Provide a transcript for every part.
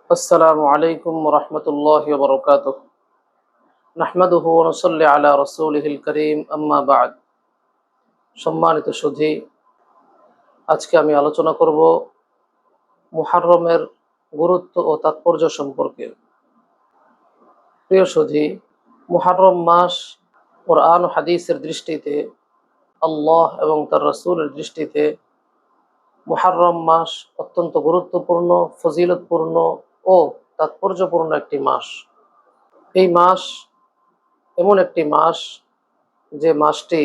আসসালামু আলাইকুম রহমতুল্লাহি ওয়া বারাকাতুহু। নাহমাদুহু ওয়া নুসাল্লি আলা রাসূলিহিল কারীম, আম্মা বা'দ। সম্মানিত সুধী, আজকে আমি আলোচনা করব মুহররমের গুরুত্ব ও তাৎপর্য সম্পর্কে। প্রিয় সুধী, মুহররম মাস কোরআন ও হাদিসের দৃষ্টিতে, আল্লাহ এবং তার রাসূলের দৃষ্টিতে মুহররম মাস অত্যন্ত গুরুত্বপূর্ণ, ফজিলতপূর্ণ ও তাৎপর্যপূর্ণ একটি মাস। এই মাস এমন একটি মাস যে মাসটি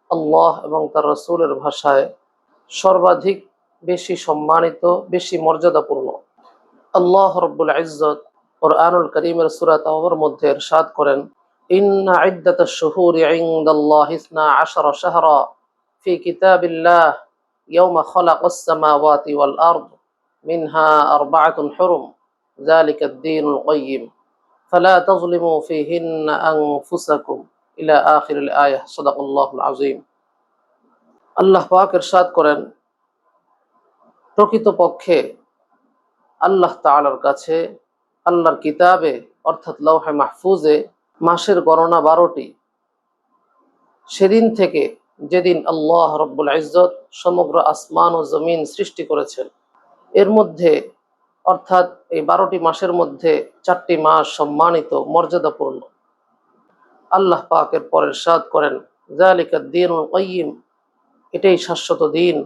আল্লাহ এবং তার রাসূলের ভাষায় সর্বাধিক বেশি সম্মানিত, বেশি মর্যাদাপূর্ণ। আল্লাহ রাব্বুল ইজ্জত কুরআনুল কারীমের সূরা তাওবার মধ্যে ইরশাদ করেন, ইন্না ইদ্দাতাশ শুহুরি ইনদাল্লাহি 12 শাহরা ফি কিতাবিল্লাহ ইয়াওমা খালাকাস সামাওয়াতি ওয়াল আরদ মিনহা আরবা'তুন হুরুম যালিকা আদ-দীনুল কাইয়্যিম ফালা তাযলিমু ফীহিন্না আনফুসাকুম ইলা আখিরিল আয়াহ। সাদাকাল্লাহুল আযীম। আল্লাহ পাক ইরশাদ করেন, প্রকৃতপক্ষে আল্লাহ তাআলার কাছে, আল্লাহর কিতাবে অর্থাৎ লৌহে মাহফুজে মাসের গণনা 12টি। সেদিন থেকে যেদিন আল্লাহ রব্বুল ইজ্জত সমগ্র আসমান ও জমিন সৃষ্টি করেছেন, এর মধ্যে অর্থাৎ এই 12টি মাসের মধ্যে 4টি মাস সম্মানিত, মর্যাদাপূর্ণ। আল্লাহ পাক এরপর ইরশাদ করেন, যালিকা আদ-দীনুল কাইয়্যিম, এটাই শাশ্বত দিন।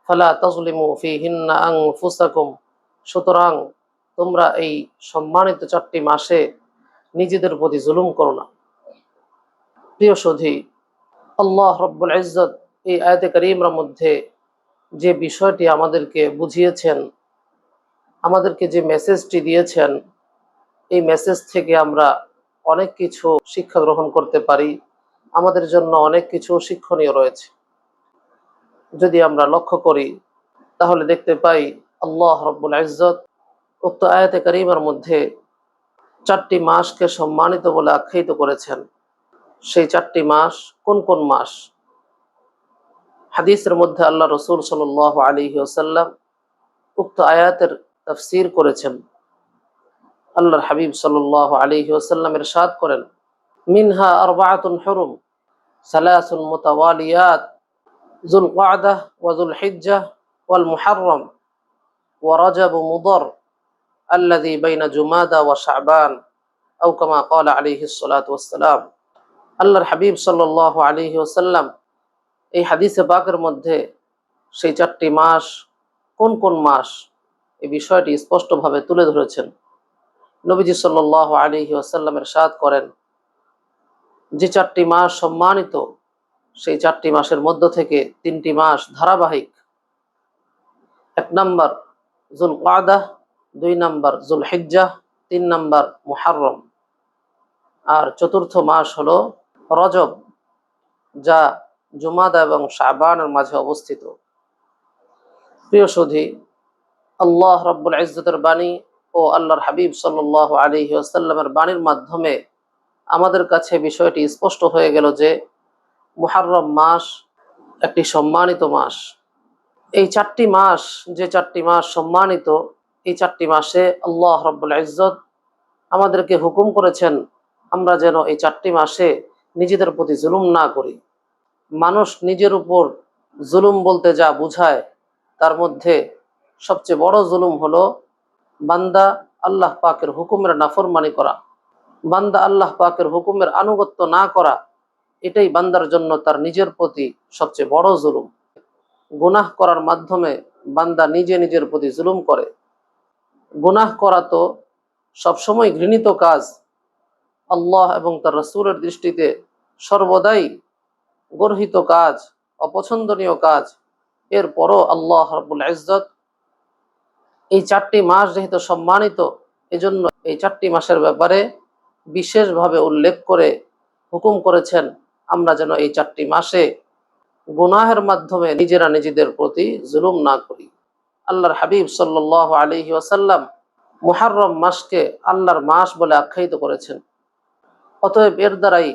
ফালা তাযলিমু ফীহিন্না আনফুসাকুম, সুতরাং তোমরা এই সম্মানিত 4টি মাসে নিজেদের প্রতি জুলুম করো না। প্রিয় সুধী, আল্লাহ রব্বুল ইজ্জত এই আয়াতে কারীমার মধ্যে যে বিষয়টি আমাদেরকে বুঝিয়েছেন, আমাদেরকে যে মেসেজটি দিয়েছেন, এই মেসেজ থেকে আমরা অনেক কিছু শিক্ষা গ্রহণ করতে পারি। আমাদের জন্য অনেক কিছু শিক্ষণীয় রয়েছে। যদি আমরা লক্ষ্য করি তাহলে দেখতে পাই আল্লাহ রব্বুল ইজ্জত উক্ত আয়াতে কারীমার মধ্যে 4টি মাসকে সম্মানিত বলে আখ্যায়িত করেছেন। সেই 4টি মাস কোন কোন মাস? হাদিসের মধ্যে আল্লাহ রাসূল সাল্লাল্লাহু আলাইহি ওয়াসাল্লাম উক্ত আয়াতের তাফসীর করেছেন। আল্লাহর হাবিব সাল্লাল্লাহু আলাইহি ওয়াসাল্লাম ইরশাদ করেন, মিনহা আরবা'তুন হুরুম সালাসুন মুতাওয়ালিয়াত যুল ক্বাদাহ ওয়া যুল হিজ্জাহ ওয়াল মুহররম ওয়া রাজাব মুদর আল্লাযী বাইনা জুমাদা ওয়া শাবান আও কামা ক্বালা আলাইহিস সালাতু ওয়াস সালাম। আল্লাহর হাবিব সাল্লাল্লাহু আলাইহি ওয়াসাল্লাম এই হাদিসে পাকের মধ্যে সেই 4টি মাস কোন কোন মাস, এই বিষয়টি স্পষ্টভাবে তুলে ধরেছেন। নবীজি সাল্লাল্লাহু আলাইহি ওয়াসাল্লাম ইরশাদ করেন, যে 4টি মাস সম্মানিত, সেই 4টি মাসের মধ্য থেকে 3টি মাস ধারাবাহিক। 1 number যুল ক্বাদাহ, 2 number যুল Hijjah, 3 number Muharram, আর 4র্থ মাস হলো রজব, যা জুমাদা এবং শাবানের মাঝে অবস্থিত। প্রিয় সুধী, আল্লাহ রাব্বুল ইজ্জতের বাণী ও আল্লাহর হাবিব সাল্লাল্লাহু আলাইহি ওয়াসাল্লামের বাণীর মাধ্যমে আমাদের কাছে বিষয়টি স্পষ্ট হয়ে গেল যে মুহররম মাস একটি সম্মানিত মাস। এই 4টি মাস, যে 4টি মাস সম্মানিত, এই 4টি মাসে আল্লাহ রাব্বুল ইজ্জত আমাদেরকে হুকুম করেছেন আমরা যেন এই 4টি মাসে নিজেদের প্রতি জুলুম না করি। মানুষ নিজের উপর জুলুম বলতে যা বুঝায়, তার মধ্যে সবচেয়ে বড় জুলুম হলো বান্দা আল্লাহ পাকের হুকুমের নাফরমানি করা, বান্দা আল্লাহ পাকের হুকুমের আনুগত্য না করা। এটাই বান্দার জন্য তার নিজের প্রতি সবচেয়ে বড় জুলুম। গুনাহ করার মাধ্যমে বান্দা নিজে নিজের প্রতি জুলুম করে। গুনাহ করা তো সবসময় ঘৃণিত কাজ, আল্লাহ এবং তার রাসূলের দৃষ্টিতে সর্বদাই গর্হিত কাজ, অপছন্দনীয় কাজ। এরপরও আল্লাহ রাব্বুল ইজ্জত এই 4টি মাস যেহেতু সম্মানিত, এজন্য এই 4টি মাসের ব্যাপারে বিশেষভাবে উল্লেখ করে হুকুম করেছেন আমরা যেন এই 4টি মাসে গুনাহের মাধ্যমে নিজেরা নিজেদের প্রতি জুলুম না করি। আল্লাহর হাবিব সাল্লাল্লাহু আলাইহি ওয়াসাল্লাম মুহররম মাসকে আল্লাহর মাস বলে আখ্যায়িত করেছেন। অতএব এর দ্বারাই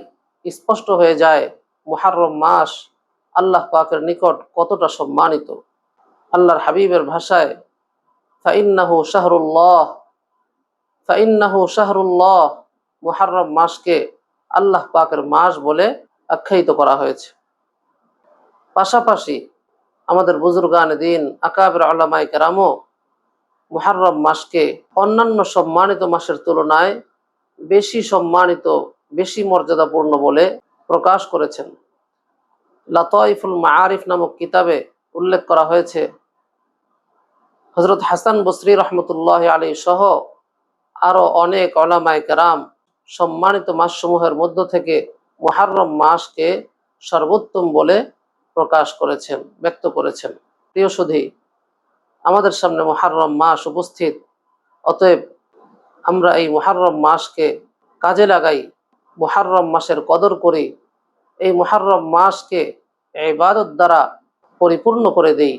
স্পষ্ট হয়ে যায় মুহররম মাস আল্লাহ পাকের নিকট কতটা সম্মানিত। আল্লাহর হাবিবের ভাষায়, ফাইন্নাহু শাহরুল্লাহ ফাইন্নাহু শাহরুল্লাহ, মুহাররম মাসকে আল্লাহ পাকের মাস বলে আখ্যায়িত করা হয়েছে। পাশাপাশি আমাদের বুজুর্গানে দিন আকাবের উলামায়ে কেরামও মুহাররম মাসকে অন্যান্য সম্মানিত মাসের তুলনায় বেশি সম্মানিত, বেশি মর্যাদাপূর্ণ বলে প্রকাশ করেছেন। লাতাইফুল মাআরিফ নামক কিতাবে উল্লেখ করা হয়েছে, হযরত হাসান বসরি রহমতুল্লাহ আলাইহি সহ আরো অনেক উলামায়ে কেরাম সম্মানিত মাসসমূহের মধ্য থেকে মুহাররম মাসকে সর্বোত্তম বলে প্রকাশ করেছেন, ব্যক্ত করেছেন। প্রিয় সুধী, আমাদের সামনে মুহাররম মাস উপস্থিত, অতএব আমরা এই মুহাররম মাসকে কাজে লাগাই, মুহাররম মাসের কদর করি, এই মুহাররম মাসকে ইবাদত দ্বারা পরিপূর্ণ করে দেই।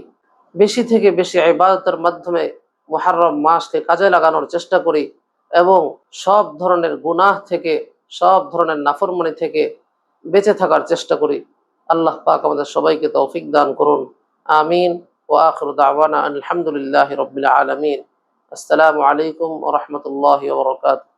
বেশি থেকে বেশি ইবাদতের মাধ্যমে মুহাররম মাসকে কাজে লাগানোর চেষ্টা করি এবং সব ধরনের গুনাহ থেকে, সব ধরনের নাফরমানি থেকে বেঁচে থাকার চেষ্টা করি। আল্লাহ পাক আমাদের সবাইকে তৌফিক দান করুন। আমিন। ওয়া আখিরু দাওয়ানা আলহামদুলিল্লাহি রাব্বিল আলামিন। আসসালামু আলাইকুম ওয়া রাহমাতুল্লাহি ওয়া বারাকাতুহু।